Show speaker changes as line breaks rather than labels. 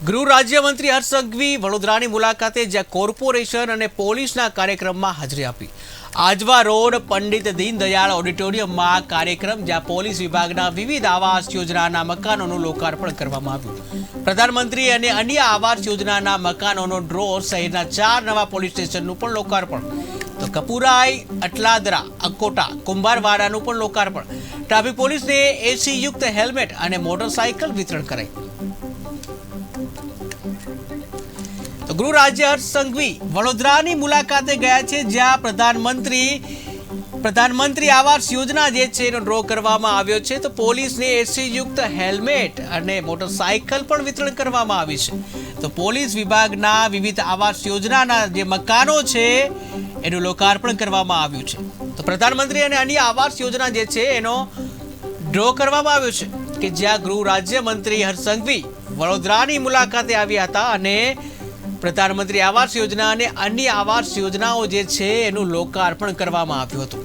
ગૃહ રાજ્યમંત્રી હર્ષ સંઘવી વડોદરાની મુલાકાતે જ્યાં કોર્પોરેશન અને પોલીસના કાર્યક્રમમાં હાજરી આપી। આજવા રોડ પંડિત દીનદયાળ ઓડિટોરિયમમાં કાર્યક્રમ જ્યાં પોલીસ વિભાગના વિવિધ આવાસ યોજનાના મકાનોનું લોકાર્પણ કરવામાં આવ્યું। પ્રધાનમંત્રી અને અન્ય આવાસ યોજનાના મકાનોનો ડ્રો સહિતના 4 નવા પોલીસ સ્ટેશનનું પણ લોકાર્પણ, તો કપુરાઈ, અટલાદરા, અકોટા, કુંભારવાડાનું પણ લોકાર્પણ। ટ્રાફિક પોલીસને એસી યુક્ત હેલ્મેટ અને મોટરસાયકલ વિતરણ કરાઈ। તો ગૃહ રાજ્ય હર્ષ સંઘવી વડોદરાની મુલાકાતે ગયા છે જ્યાં પ્રધાનમંત્રી આવાસ યોજના જે છે એનો ડ્રો કરવામાં આવ્યો છે। તો પોલીસને એસી યુક્ત હેલ્મેટ અને મોટરસાયકલ પણ વિતરણ કરવામાં આવી છે। તો પોલીસ વિભાગના વિવિધ આવાસ યોજનાના જે મકાનો છે એનું લોકાર્પણ કરવામાં આવ્યું છે। તો પ્રધાનમંત્રી અને અન્ય આવાસ યોજના જે છે એનો ડ્રો કરવામાં આવ્યો છે કે જ્યાં ગૃહ રાજ્યમંત્રી હર્ષ સંઘવી વડોદરાની મુલાકાતે આવ્યા હતા અને પ્રધાનમંત્રી આવાસ યોજના અને અન્ય આવાસ યોજનાઓ જે છે એનું લોકાર્પણ કરવામાં આવ્યું હતું।